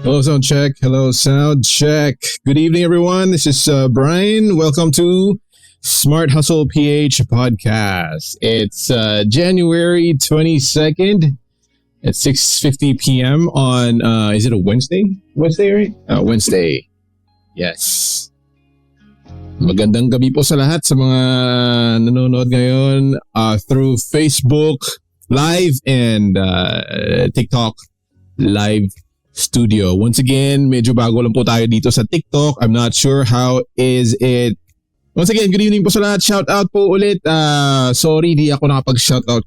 Hello, sound check. Hello, sound check. Good evening, everyone. This is Brian. Welcome to Smart Hustle PH podcast. It's January 22nd at 6:50 p.m. on, is it a Wednesday? Wednesday, right? Wednesday. Yes. Magandang gabi po sa lahat sa mga nanonood ngayon through Facebook Live and TikTok Live Studio. Once again, medyo bago lang po tayo dito sa TikTok. I'm not sure how is it. Once again, good evening po sa lahat. Shout out po ulit. Sorry, di ako nakapag-shout out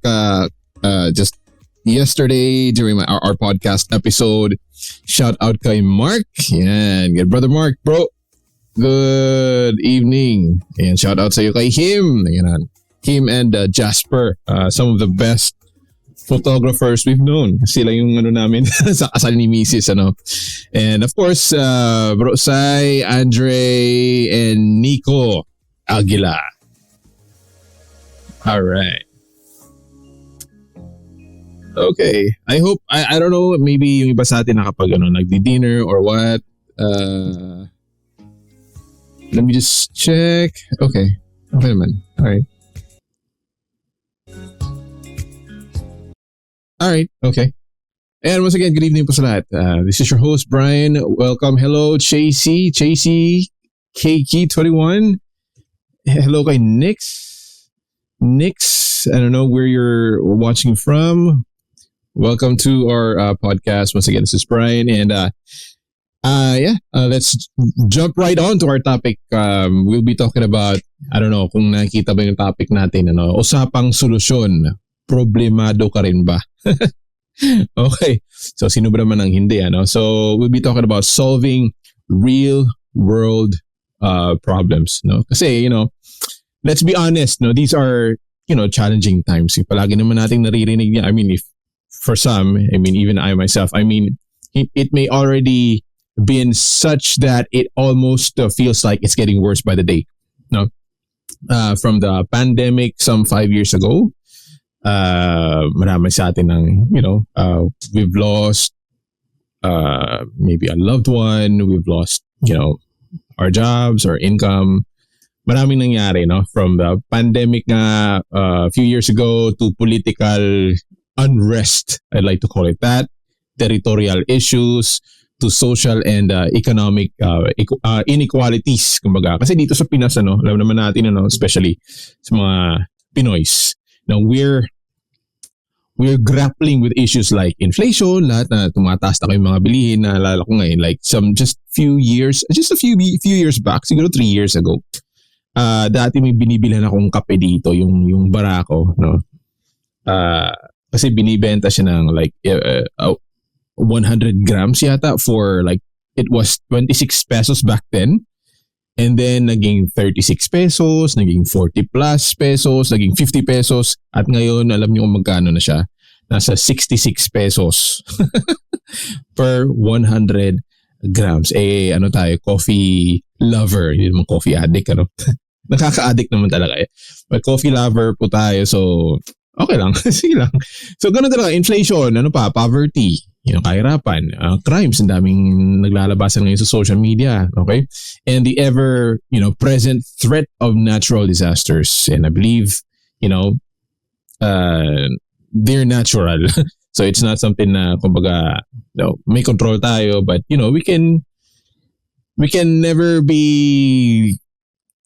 just yesterday during our podcast episode. Shout out kay Mark. Yan, good brother Mark, bro. Good evening. And shout out sa iyo kay Him. Ayan, Him and Jasper. Some of the best photographers we've known. Sila yung namin sa kasal ni Mrs. And of course, Bro Sai, Andre, and Nico Aguila. Alright. Okay. I hope, I don't know, maybe yung iba sa atin nakapag nagdi-dinner or what. Let me just check. Okay. Okay naman. Alright. Alright, okay. And once again, good evening po sa lahat. This is your host, Brian. Welcome. Hello, Chasey, KK21. Hello kay Nix. I don't know where you're watching from. Welcome to our podcast. Once again, this is Brian. And let's jump right on to our topic. We'll be talking about, I don't know kung nakita ba yung topic natin, usapang solusyon. Problemado ka rin ba? Okay. So, sino ba naman ang hindi, So, we'll be talking about solving real world problems, Kasi, let's be honest, these are, challenging times. Palagi naman nating naririnig niya. I mean, if for some, even I myself, it may already been such that it almost feels like it's getting worse by the day, from the pandemic some 5 years ago, marami sa atin ng, we've lost maybe a loved one, we've lost, our jobs, our income. Maraming nangyari, from the pandemic nga a few years ago to political unrest, I'd like to call it that, territorial issues, to social and economic inequalities, kumbaga. Kasi dito sa Pinas, alam naman natin, especially sa mga Pinoys, now we're grappling with issues like inflation, lahat na tumataas na yung mga bilihin. Naalala ko ngayon, like a few years back, siguro 3 years ago, dati may binibilhan akong kape dito, yung Barako, kasi binibenta siya ng like 100 grams yata for like, it was 26 pesos back then. And then, naging 36 pesos, naging 40 plus pesos, naging 50 pesos. At ngayon, alam niyo kung magkano na siya. Nasa 66 pesos per 100 grams. Tayo, coffee lover. Hindi naman coffee addict, Nakaka-addict naman talaga eh. But coffee lover po tayo, so okay lang. Sige lang. So, ganun talaga. Inflation, poverty. Kahirapan, crimes, ang daming naglalabasan ngayon sa social media, okay? And the ever, present threat of natural disasters. And I believe, they're natural. So it's not something na, kumbaga, may control tayo, but, we can never be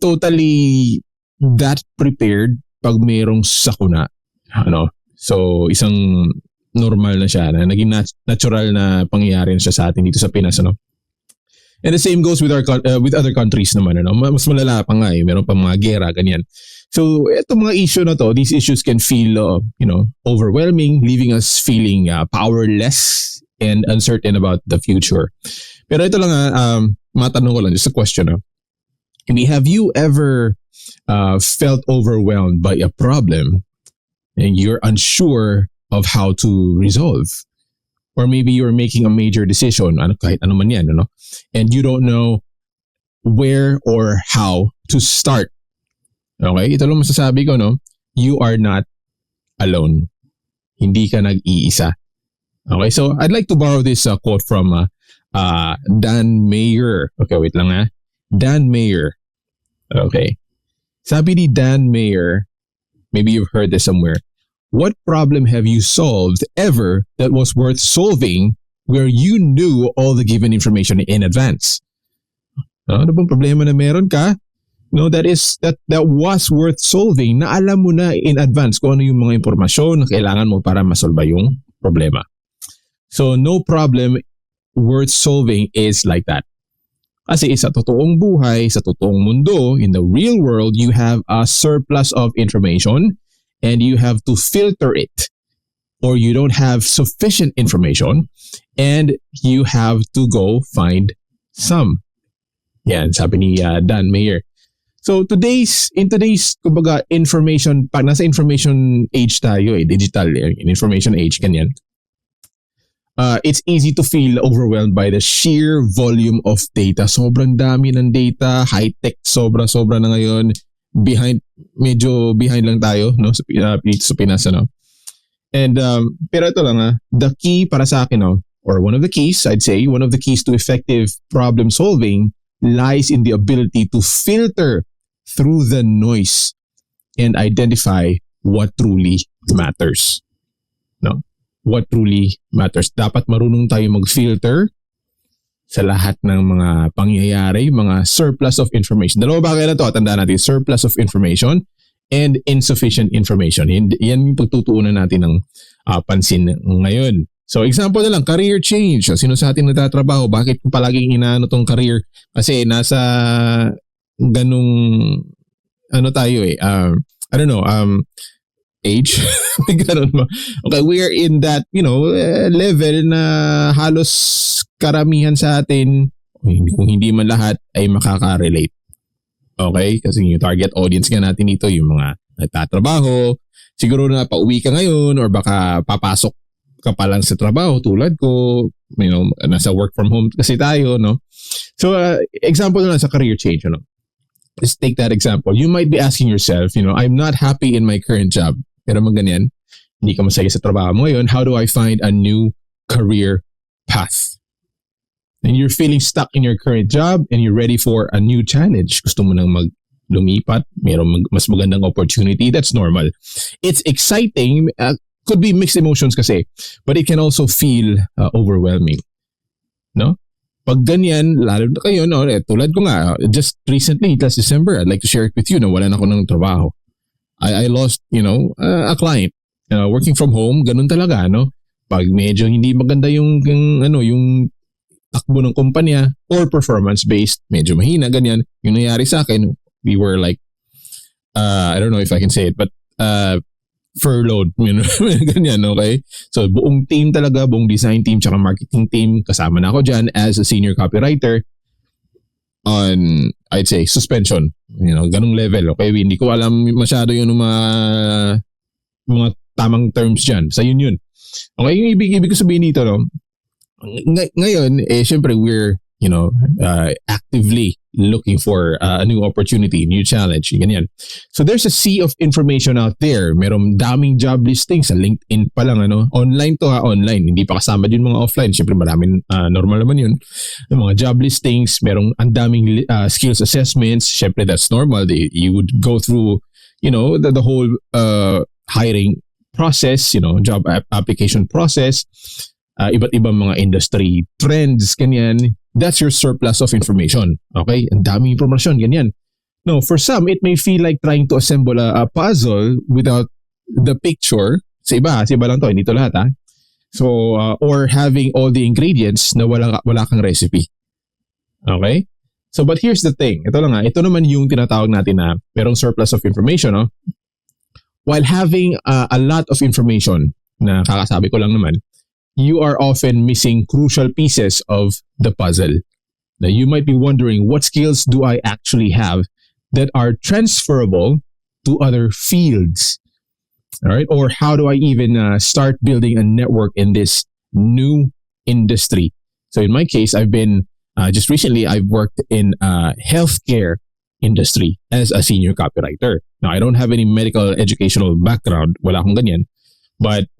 totally that prepared pag mayroong sakuna, So, isang normal na siya, na naging natural na pangyayari na siya sa atin dito sa Pinas, And the same goes with with other countries naman, Mas malala pa nga, meron pa mga gera, ganyan. So, itong mga issue na to, these issues can feel, overwhelming, leaving us feeling powerless and uncertain about the future. Pero ito lang, matanong ko lang, just a question, have you ever felt overwhelmed by a problem and you're unsure of how to resolve? Or maybe you're making a major decision, kahit ano man yan, and you don't know where or how to start. Okay? Ito lang masasabi ko, You are not alone. Hindi ka nag-iisa. Okay, so I'd like to borrow this quote from Dan Meyer. Okay, wait lang ha. Dan Meyer. Okay. Sabi ni Dan Meyer, maybe you've heard this somewhere. What problem have you solved ever that was worth solving where you knew all the given information in advance? Ano bang problema na meron ka? No, that was worth solving na alam mo na in advance kung ano yung mga impormasyon na kailangan mo para masolba yung problema. So no problem worth solving is like that. Kasi sa totoong buhay, sa totoong mundo, in the real world, you have a surplus of information and you have to filter it, or you don't have sufficient information and you have to go find some. Yan, sabi ni Dan Meyer. So in today's kumbaga information, pag nasa information age tayo digital, information age, ganyan. It's easy to feel overwhelmed by the sheer volume of data. Sobrang dami ng data, high-tech, sobra-sobra na ngayon. Medyo behind lang tayo, no, sa Pinas, no. And pero ito lang, the key para sa akin, no, or one of the keys, I'd say, one of the keys to effective problem solving lies in the ability to filter through the noise and identify what truly matters. No? What truly matters. Dapat marunong tayo mag-filter sa lahat ng mga pangyayari, mga surplus of information. Dalawa bagay na to, tandaan natin, surplus of information and insufficient information. Yan yung pagtutuunan natin ng pansin ngayon. So example na lang, career change. Sino sa atin nagtatrabaho? Bakit ko palaging inaano tong career? Kasi nasa ganung tayo I don't know, age. Ganun mo. Okay, we are in that, level na halos karamihan sa atin, kung hindi man lahat, ay makaka-relate. Okay? Kasi yung target audience nga natin dito, yung mga nagtatrabaho, siguro na pauwi ka ngayon or baka papasok ka pa lang sa trabaho tulad ko, nasa work from home kasi tayo, no? So, example na lang sa career change, Let's take that example. You might be asking yourself, I'm not happy in my current job. Pero ganyan, hindi ka masaya sa trabaho mo ngayon, how do I find a new career path? And you're feeling stuck in your current job and you're ready for a new challenge. Gusto mo nang lumipat, mayroong mas magandang opportunity, that's normal. It's exciting, could be mixed emotions kasi, but it can also feel overwhelming. No? Pag ganyan, lalo na kayo, tulad ko nga, just recently, last December, I'd like to share it with you, wala na ako ng trabaho. I lost, a client. Working from home, ganun talaga, no? Pag medyo hindi maganda yung takbo ng kumpanya or performance-based, medyo mahina, ganyan. Yung nangyari sa akin, we were like, I don't know if I can say it, but furloughed, ganyan, okay? So buong team talaga, buong design team tsaka marketing team, kasama na ako dyan as a senior copywriter on, I'd say, suspension. Ganung level, okay? Hindi ko alam masyado yung mga tamang terms dyan. Sa yun. Okay, yung ibig ko sabihin dito, no? Ngayon, syempre, we're, actively looking for a new opportunity, new challenge, ganyan. So there's a sea of information out there. Merong daming job listings sa LinkedIn pa lang, Online to online. Hindi pa kasama din mga offline. Syempre maraming normal naman yun. Mga job listings, merong ang daming skills assessments. Syempre that's normal. You would go through, the whole hiring process, job application process. Iba't ibang mga industry trends, ganyan. That's your surplus of information. Okay? Ang daming information, ganyan. No, for some, it may feel like trying to assemble a puzzle without the picture. Sa iba lang to, hindi to lahat, ha? So, or having all the ingredients na wala kang recipe. Okay? So, but here's the thing. Ito lang, ito naman yung tinatawag natin na merong surplus of information, no? While having a lot of information, na kakasabi ko lang naman, you are often missing crucial pieces of the puzzle. Now, you might be wondering, what skills do I actually have that are transferable to other fields? All right, or how do I even start building a network in this new industry? So in my case, I've been just recently I've worked in healthcare industry as a senior copywriter. Now, I don't have any medical educational background. Wala akong ganyan. But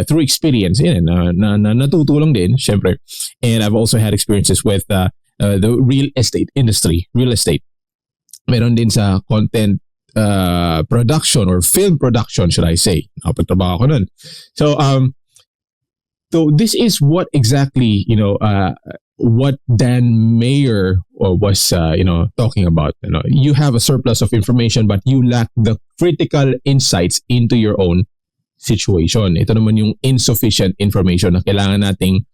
through experience, natutulong din, syempre. And I've also had experiences with the real estate industry. Real estate. Meron din sa content production or film production, should I say. Napagtrabaho ko nun. So this is what exactly, what Dan Meyer was, talking about. You have a surplus of information, but you lack the critical insights into your own situation. Ito naman yung insufficient information na kailangan nating,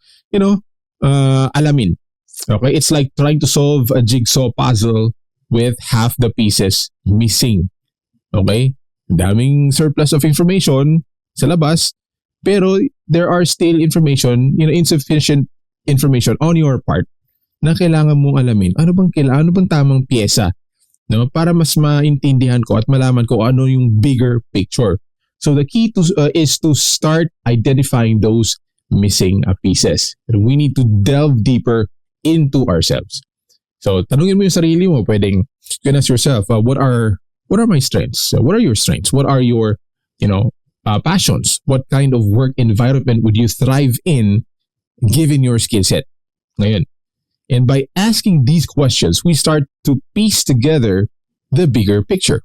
alamin. Okay? It's like trying to solve a jigsaw puzzle with half the pieces missing. Okay? Daming surplus of information sa labas, pero there are still information, insufficient information on your part na kailangan mong alamin. Ano bang tamang pyesa, no? Para mas maintindihan ko at malaman ko ano yung bigger picture. So the key is to start identifying those missing pieces. We need to delve deeper into ourselves. So tanungin mo yung sarili mo, pwedeng you can ask yourself, what are my strengths? What are your strengths? What are your, passions? What kind of work environment would you thrive in given your skill set? Ngayon. And by asking these questions, we start to piece together the bigger picture.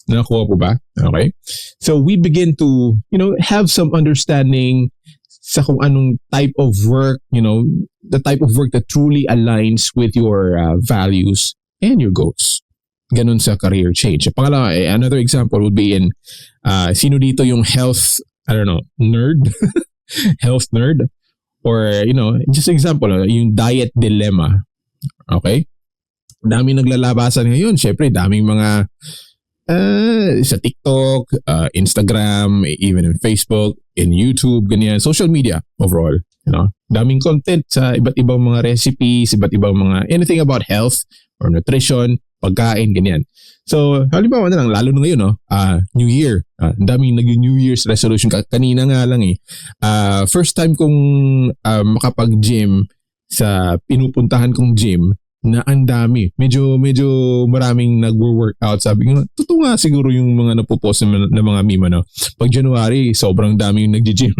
Nakuha po ba? Okay. So we begin to, have some understanding sa kung anong type of work, the type of work that truly aligns with your values and your goals. Ganun sa career change. Pangalawa, another example would be in, sino dito yung health, nerd? Health nerd? Or, just example, yung diet dilemma. Okay? Daming naglalabasan ngayon. Syempre, daming mga sa TikTok, Instagram, even in Facebook, in YouTube, ganyan, social media overall. Daming content sa iba't ibang mga recipes, iba't ibang mga anything about health or nutrition, pagkain, ganyan. So, halimbawa na lang, lalo na ngayon, New Year. Daming nag-New Year's resolution. Kanina nga lang first time kong makapag-gym sa pinupuntahan kong gym, na ang dami. Medyo maraming nagwo-workout. Sabi ko, totoo nga siguro yung mga napopost na mga meme, Pag January, sobrang dami yung nag-gym.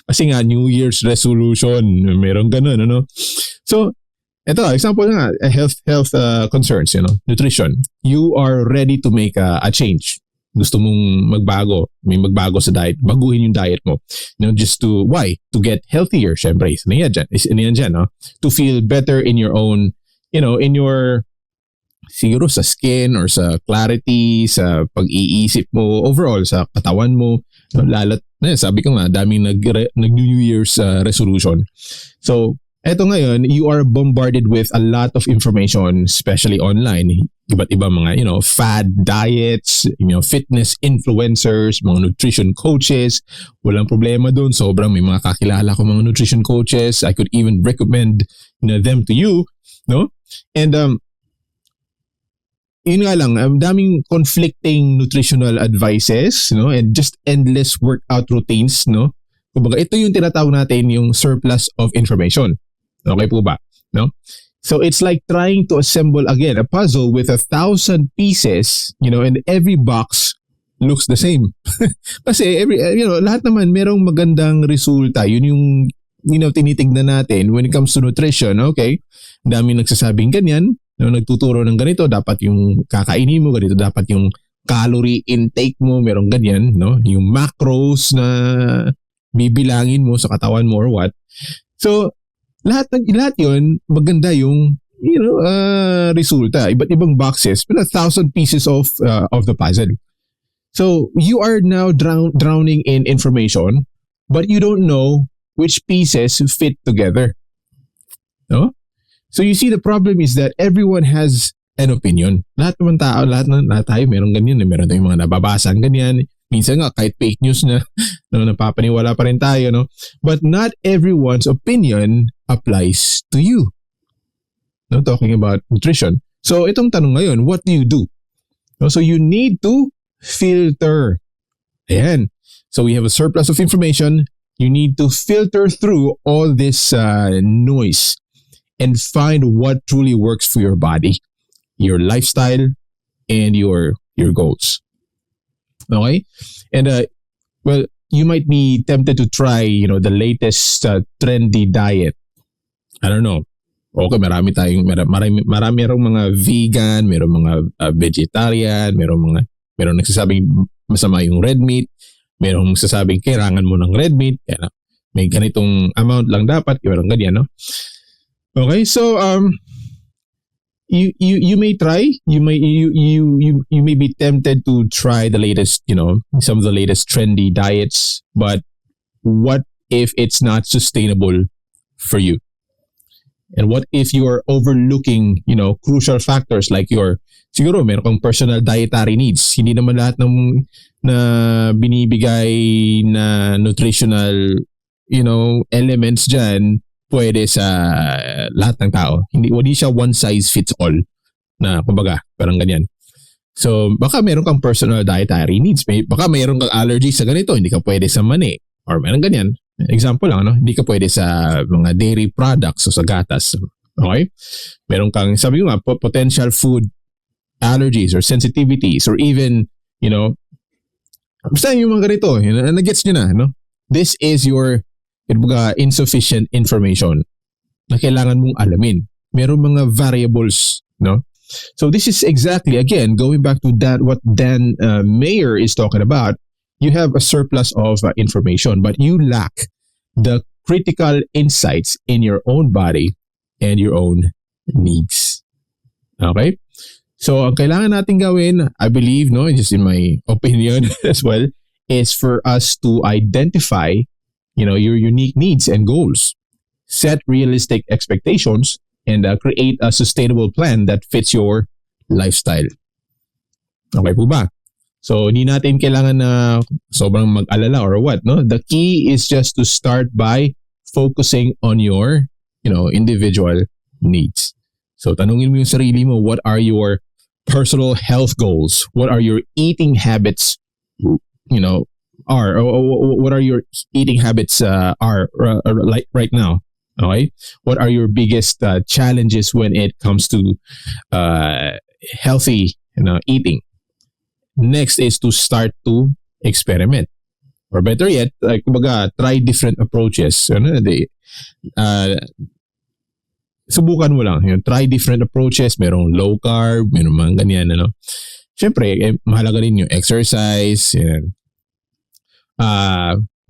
Kasi nga, New Year's resolution. Meron ganun, So, ito, example nga, health concerns, nutrition. You are ready to make a change. Gusto mong magbago. May magbago sa diet. Baguhin yung diet mo. Just to, why? To get healthier, syempre. Isa na yan dyan, To feel better in your own, in your, siguro sa skin or sa clarity, sa pag-iisip mo, overall, sa katawan mo, lalo't, sabi ko nga, daming nag-New Year's resolution. So, eto ngayon, you are bombarded with a lot of information, especially online. Iba't ibang mga, fad diets, fitness influencers, mga nutrition coaches. Walang problema doon. Sobrang may mga kakilala ko mga nutrition coaches. I could even recommend them to you, no? And yun nga lang, daming conflicting nutritional advices, and just endless workout routines, Kumbaga, ito yung tinatawag natin yung surplus of information. Okay po ba? No? So it's like trying to assemble again a puzzle with 1,000 pieces, and every box looks the same. Kasi lahat naman merong magandang resulta. Yun yung tinitignan natin when it comes to nutrition. Okay? Dami nagsasabing ganyan, nagtuturo ng ganito, dapat yung kakainin mo, ganito dapat yung calorie intake mo, merong ganyan, yung macros na bibilangin mo sa katawan mo or what. So lahat yun, maganda yung resulta. Iba't ibang boxes, 1,000 pieces of the puzzle. So you are now drowning in information, but you don't know which pieces fit together. No? So you see, the problem is that everyone has an opinion. Lahat naman tao, lahat tayo meron ganyan. Meron tayong mga nababasan ganyan. Minsan nga kahit fake news na napapaniwala pa rin tayo. But not everyone's opinion applies to you. Talking about nutrition. So itong tanong ngayon, what do you do? So you need to filter. Ayan. So we have a surplus of information. You need to filter through all this noise and find what truly works for your body, your lifestyle, and your goals. Okay? And you might be tempted to try, the latest trendy diet. I don't know. Okay, marami merong mga vegan, merong mga vegetarian, merong nagsasabing masama yung red meat, merong nagsasabing kailangan mo ng red meat, kaya may ganitong amount lang dapat, merong ganyan, no? Okay, so you may try, you may be tempted to try the latest, some of the latest trendy diets, but what if it's not sustainable for you? And what if you are overlooking, crucial factors like siguro meron kang personal dietary needs. Hindi naman lahat ng na binibigay na nutritional, elements dyan pwede sa lahat ng tao. Hindi siya one size fits all na kumbaga, parang ganyan. So, baka meron kang personal dietary needs. Baka meron kang allergies sa ganito, hindi ka pwede sa mani. Or meron ganyan. Example lang, hindi ka pwede sa mga dairy products o sa gatas. Okay? Meron kang, sabi ko nga, potential food allergies or sensitivities or even, basta yung mga ganito, nag-gets nyo na, no? This is your insufficient information na kailangan mong alamin. Meron mga variables, no? So this is exactly, again, going back to what Dan Meyer is talking about. You have a surplus of information, but you lack the critical insights in your own body and your own needs. Okay? So, ang kailangan natin gawin, I believe, just in my opinion as well, is for us to identify, your unique needs and goals. Set realistic expectations and create a sustainable plan that fits your lifestyle. Okay po ba? So, hindi natin kailangan na sobrang mag-alala or what, no? The key is just to start by focusing on your, individual needs. So, tanungin mo yung sarili mo, what are your personal health goals? What are your eating habits, are? Or what are your eating habits like right now? Okay? What are your biggest challenges when it comes to healthy eating? Next is to start to experiment. Or better yet, try different approaches. Subukan mo lang. Try different approaches. Merong low carb, merong mga ganyan. Siyempre, mahalaga rin yung exercise.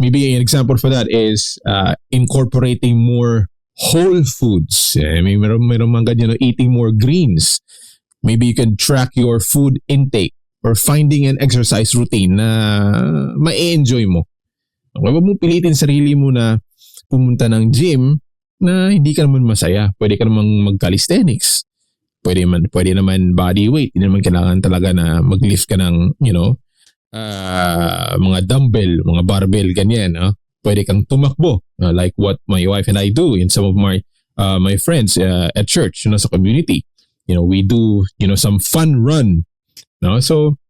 Maybe an example for that is incorporating more whole foods. Meron mga ganyan, eating more greens. Maybe you can track your food intake. Or finding an exercise routine na ma-enjoy mo. Okay, wag mo pilitin sarili mo na pumunta ng gym na hindi ka naman masaya. Pwede ka naman mag-calisthenics. Pwede naman body weight. Hindi naman kailangan talaga na mag-lift ka ng, mga dumbbell, mga barbell, ganyan. Pwede kang tumakbo, like what my wife and I do in some of my friends at church, sa community. We do, some fun run. No? So,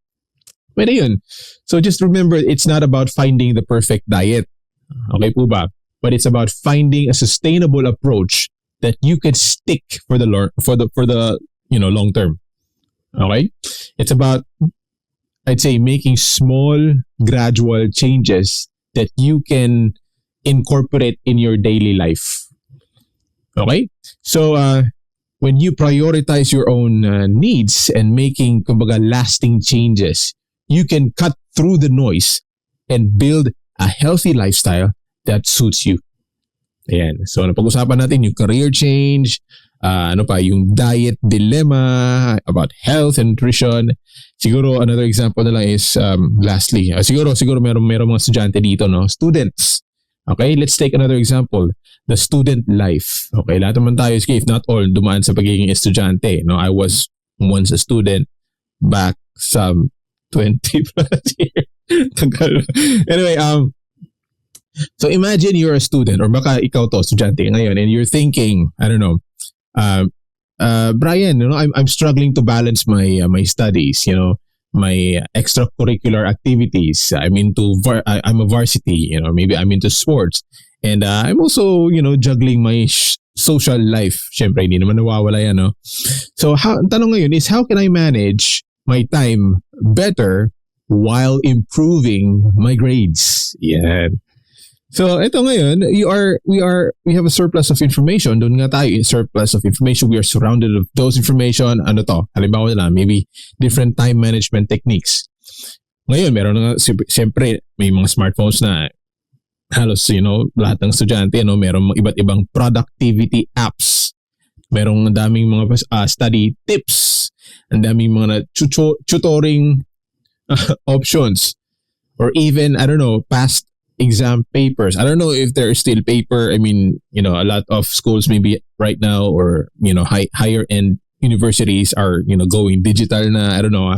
pwede yun. So, just remember, it's not about finding the perfect diet. Okay po ba? But it's about finding a sustainable approach that you can stick for the long term. Okay? It's about, I'd say, making small, gradual changes that you can incorporate in your daily life. Okay? So, when you prioritize your own needs and making, kumbaga, lasting changes, you can cut through the noise and build a healthy lifestyle that suits you. Ayan. So, napag-usapan natin yung career change, yung diet dilemma, about health and nutrition. Siguro, another example na lang is, lastly, siguro meron mga estudyante dito, no? Students. Okay, let's take another example. The student life. Okay, lahat naman tayo, if not all, dumaan sa pagiging estudyante. No, I was once a student back some 20 plus years. Anyway, so imagine you're a student or baka ikaw to, estudyante ngayon, and you're thinking, I don't know, Brian, I'm struggling to balance my studies, my extracurricular activities. I'm a varsity, maybe I'm into sports. And I'm also, juggling my social life. Syempre, hindi naman nawawala yan, no? So, tanong ngayon is, how can I manage my time better while improving my grades. Yan. So ito ngayon, we have a surplus of information. Doon nga tayo, surplus of information. We are surrounded of those information. Ano to? Halimbawa na lang, maybe different time management techniques. Ngayon, meron na siyempre may mga smartphones na halos, lahat ng estudyante, meron iba't ibang productivity apps. Merong daming mga study tips. Ang daming mga tutoring options. Or even, I don't know, past exam papers. I don't know if there is still paper. I mean, a lot of schools maybe right now or, higher end universities are, going digital na, I don't know.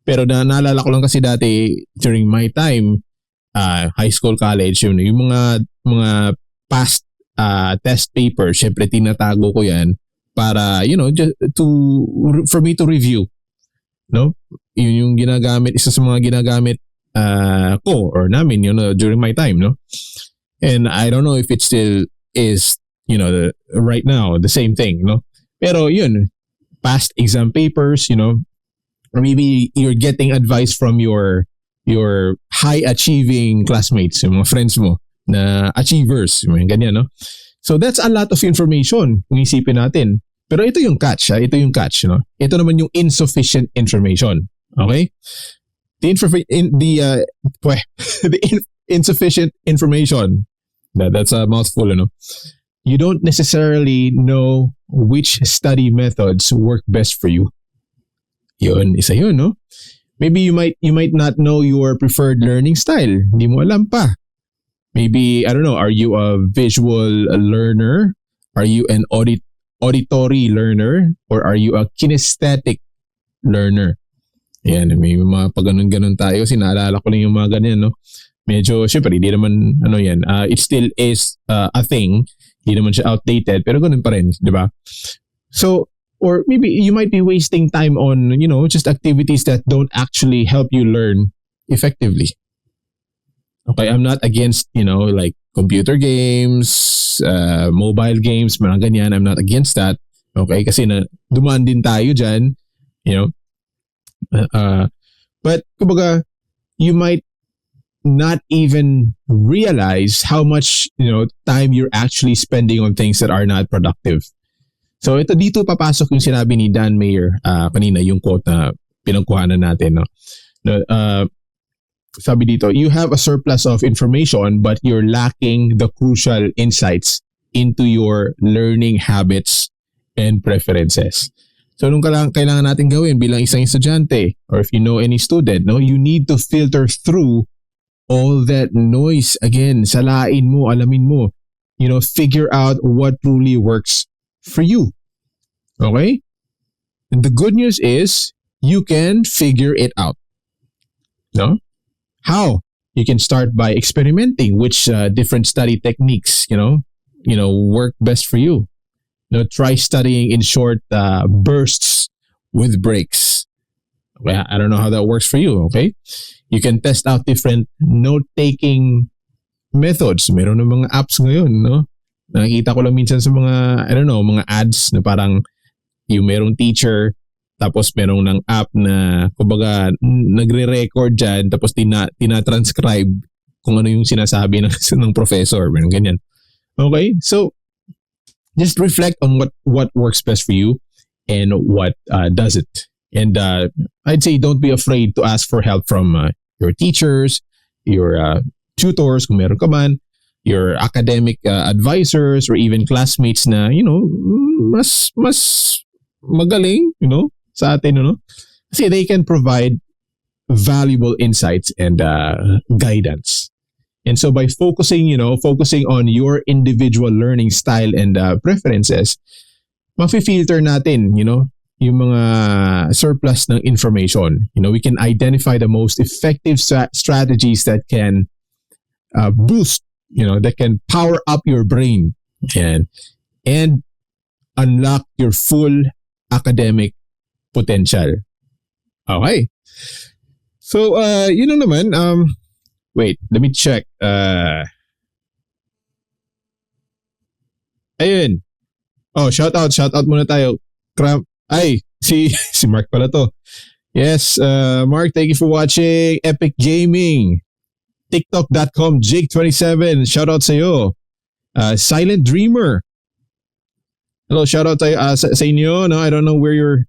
Pero naalala ko lang kasi dati during my time, high school, college, yung mga past test papers, syempre tinatago ko yan para, just for me to review. No? Yun yung ginagamit, isa sa mga ginagamit ko or namin during my time, no? And I don't know if it still is right now the same thing, no? Pero yun, past exam papers, or maybe you're getting advice from your high achieving classmates, yung mga friends mo na achievers, yung ganyan, no? So that's a lot of information kung isipin natin. Pero ito yung catch, no? Ito naman yung insufficient information, okay? The insufficient information, that's a mouthful, you don't necessarily know which study methods work best for you. Yun, isa yun, no? Maybe you might not know your preferred learning style. Hindi mo alam pa. Maybe, I don't know, are you a visual learner? Are you an auditory learner? Or are you a kinesthetic learner? Yan, may mga pag ganun tayo. Sinaalala ko lang yung mga ganyan, no? Medyo, syempre, hindi naman, it still is a thing. Hindi naman siya outdated, pero ganun pa rin, di ba? So, or maybe you might be wasting time on, just activities that don't actually help you learn effectively. Okay, I'm not against, like computer games, mobile games, mga ganyan. I'm not against that. Okay, kasi dumaan din tayo dyan, but kumbaga, you might not even realize how much time you're actually spending on things that are not productive. So ito dito papasok yung sinabi ni Dan Meyer kanina, yung quote na pinagkuhanan natin, no? Sabi dito, you have a surplus of information but you're lacking the crucial insights into your learning habits and preferences. So anong kailangan natin gawin bilang isang estudyante, or if you know any student, no, you need to filter through all that noise. Again, salain mo, alamin mo, figure out what truly works for you. Okay? And the good news is you can figure it out. No? How? You can start by experimenting which different study techniques, work best for you. Try studying in short bursts with breaks. Okay, I don't know how that works for you, okay? You can test out different note-taking methods. Meron ng mga apps ngayon, no? Nakikita ko lang minsan sa mga, I don't know, mga ads na parang yung merong teacher, tapos merong ng app na, kumbaga, nagre-record dyan, tapos tina-transcribe kung ano yung sinasabi ng professor. Meron ganyan. Okay? So, just reflect on what works best for you and what doesn't. And I'd say don't be afraid to ask for help from your teachers, your tutors, kung meron ka man, your academic advisors, or even classmates na, mas magaling, sa atin, kasi they can provide valuable insights and guidance. And so by focusing on your individual learning style and preferences, mafi-filter natin, yung mga surplus ng information. We can identify the most effective strategies that can boost, that can power up your brain and unlock your full academic potential. Okay. So, yun lang naman. Wait, let me check. Ayun. Oh, shout out muna tayo. Si Mark pala to. Yes, Mark, thank you for watching. Epic Gaming. TikTok.com, Jake27. Shout out sa'yo. Silent Dreamer. Hello, shout out tayo, sa inyo. No? I don't know where your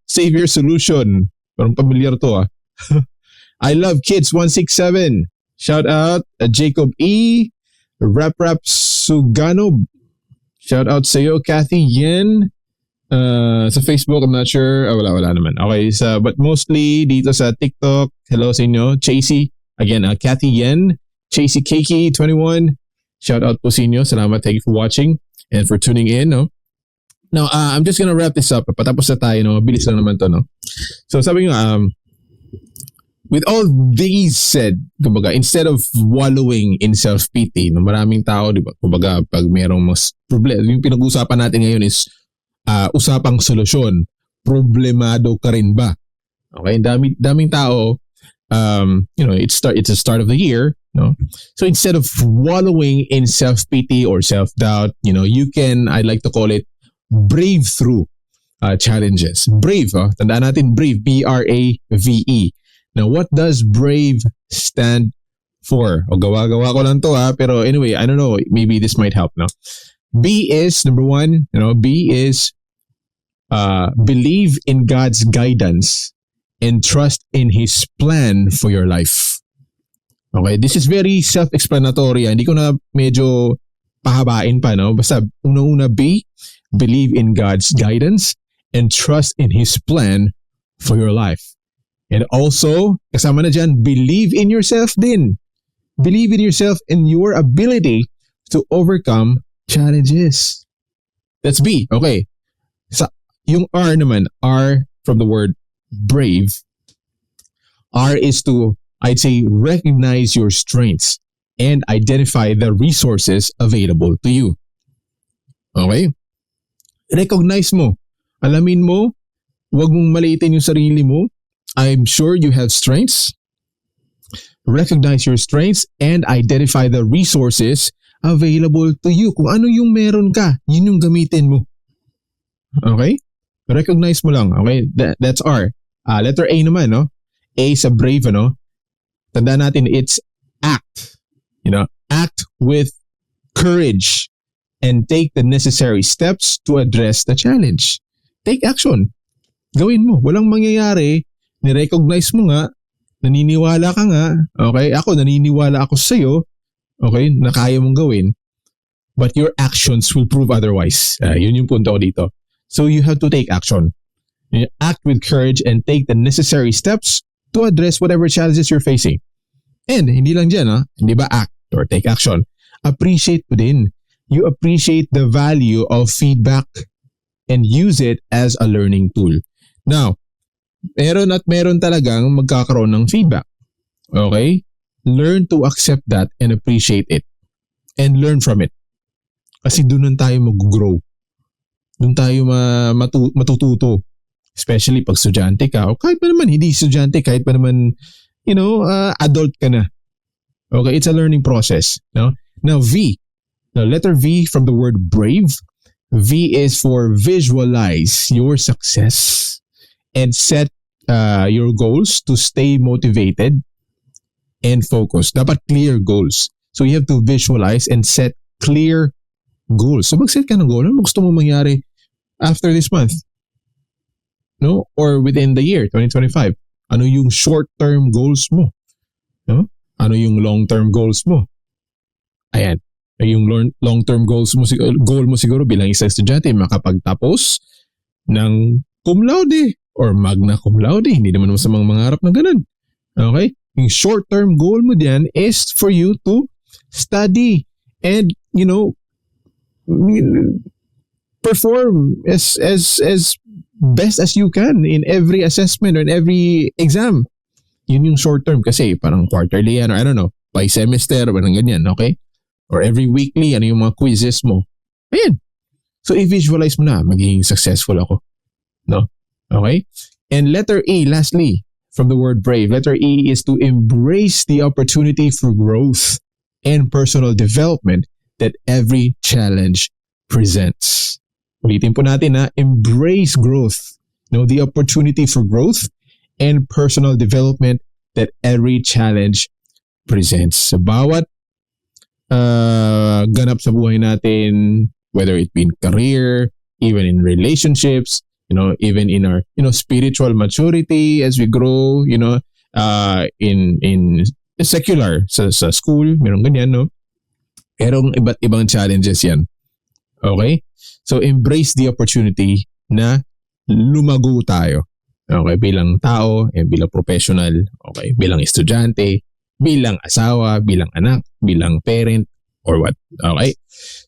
Savior Solution. Parang familiar to ah. I Love Kids 167. Shout out Jacob E. Rap Sugano. Shout out sa'yo, Kathy Yen. Sa Facebook, I'm not sure. Wala naman. Okay, but mostly dito sa TikTok. Hello sa inyo. Chasey. Again, Kathy Yen. Chasey Keiki 21. Shout out po sa inyo. Salamat. Thank you for watching and for tuning in. No? Now, I'm just gonna wrap this up. Patapos na tayo. No? Bilis lang naman to. No? So sabi nga, with all these said, kumbaga, instead of wallowing in self-pity, no, maraming tao, di ba, kumbaga, pag merong mas problema, yung pinag-uusapan natin ngayon is usapang solusyon. Problemado ka rin ba? Okay, daming tao, it's the start of the year, no? So instead of wallowing in self-pity or self-doubt, I'd like to call it brave through challenges. Brave, tandaan natin brave, B-R-A-V-E. Now, what does brave stand for? O gawa-gawa ko lang to pero anyway, I don't know, maybe this might help, no? B is, number one, B is believe in God's guidance and trust in His plan for your life. Okay, this is very self-explanatory. Hindi ko na medyo pahabain pa, no? Basta, una-una B, believe in God's guidance and trust in His plan for your life. And also, kasama na dyan, believe in yourself din. Believe in yourself and your ability to overcome challenges. That's B. Okay. Yung R naman, R from the word brave. R is to, I'd say, recognize your strengths and identify the resources available to you. Okay? Recognize mo. Alamin mo, huwag mong maliitin yung sarili mo. I'm sure you have strengths. Recognize your strengths and identify the resources available to you. Kung ano yung meron ka, yun yung gamitin mo. Okay? Recognize mo lang. Okay? That's R. Letter A naman, no? A sa brave, no? Tandaan natin, it's act. Act with courage and take the necessary steps to address the challenge. Take action. Gawin mo. Walang mangyayari. Ni-recognize mo nga, naniniwala ka nga, okay? Ako, naniniwala ako sa'yo, okay, na kaya mong gawin, but your actions will prove otherwise. Yun yung punto ko dito. So you have to take action. You act with courage and take the necessary steps to address whatever challenges you're facing. And hindi lang dyan, hindi ba act or take action? Appreciate mo din. You appreciate the value of feedback and use it as a learning tool. Now, meron talagang magkakaroon ng feedback. Okay? Learn to accept that and appreciate it. And learn from it. Kasi doon tayo mag-grow. Doon tayo matututo. Especially pag estudyante ka. O kahit pa naman hindi estudyante, kahit pa naman, adult ka na. Okay? It's a learning process. No? Now, V. Now, letter V from the word brave. V is for visualize your success and set your goals to stay motivated and focused. Dapat clear goals. So you have to visualize and set clear goals. So mag-set ka ng goal. Ano gusto mo mangyari after this month? No? Or within the year, 2025. Ano yung short-term goals mo? No? Ano yung long-term goals mo? Ayan. Yung long-term goal mo siguro bilang isang estudyante, makapagtapos ng cum laude or magna cum laude. Hindi naman masamang mangarap na ganun. Okay? Yung short-term goal mo diyan is for you to study and, perform as best as you can in every assessment or in every exam. Yun yung short-term kasi parang quarterly yan or I don't know, by semester or parang ganyan, okay? Or every weekly, ano yung mga quizzes mo. Ayan. So, i-visualize mo na, magiging successful ako. No? Okay? And letter E, lastly, from the word brave, letter E is to embrace the opportunity for growth and personal development that every challenge presents. Ulitin po natin embrace growth the opportunity for growth and personal development that every challenge presents. Sa bawat ganap sa buhay natin, whether it be in career, even in relationships, even in our, spiritual maturity as we grow, in secular, sa school, meron ganyan, no? Merong iba't ibang challenges yan. Okay? So, embrace the opportunity na lumago tayo. Okay? Bilang tao, bilang professional, okay? Bilang estudyante, bilang asawa, bilang anak, bilang parent, or what. Okay?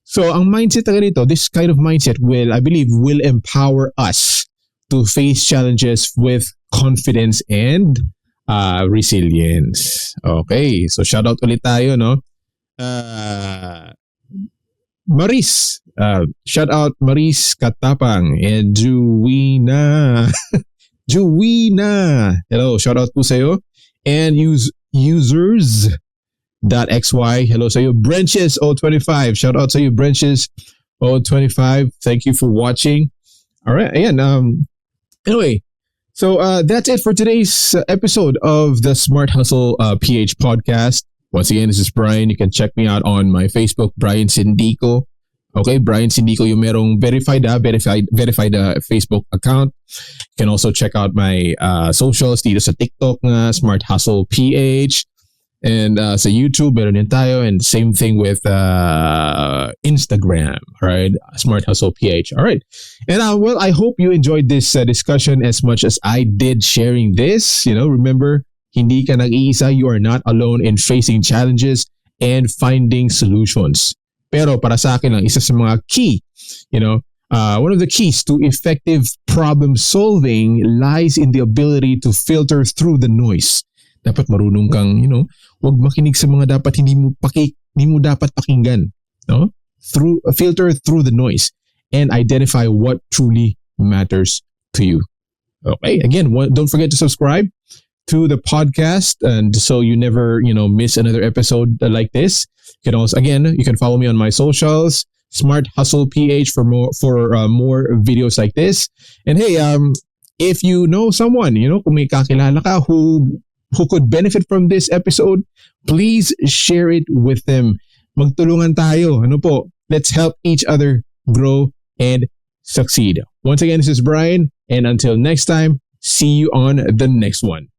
So, ang mindset na ganito, this kind of mindset I believe, will empower us to face challenges with confidence and resilience. Okay. So, shout out ulit tayo, no? Maris. Shout out Maris Katapang and Juwina. Juwina. Hello, shout out po sa'yo. And users.xy. Hello sa'yo. Branches 025. Shout out sa'yo, Branches 025. Thank you for watching. All right. Ayan. Anyway, so that's it for today's episode of the Smart Hustle PH podcast. Once again, this is Brian. You can check me out on my Facebook, Brian Sindico. Okay, Brian Sindico, yung merong verified Facebook account. You can also check out my socials dito sa TikTok nga, Smart Hustle PH. And sa YouTube, meron din tayo. And same thing with Instagram, right? Smart Hustle PH. All right. And I hope you enjoyed this discussion as much as I did sharing this. Remember, hindi ka nag-iisa. You are not alone in facing challenges and finding solutions. Pero para sa akin lang, isa sa mga key, one of the keys to effective problem solving lies in the ability to filter through the noise. Dapat marunong kang, wag makinig sa mga dapat hindi mo dapat pakinggan, no? Filter through the noise and identify what truly matters to you. Okay, again, don't forget to subscribe to the podcast, and so you never, miss another episode like this. You can also, you can follow me on my socials, Smart Hustle PH for more videos like this. And hey, if you know someone, kung may kakilala ka who could benefit from this episode, please share it with them. Magtulungan tayo. Let's help each other grow and succeed. Once again, this is Brian, and until next time, see you on the next one.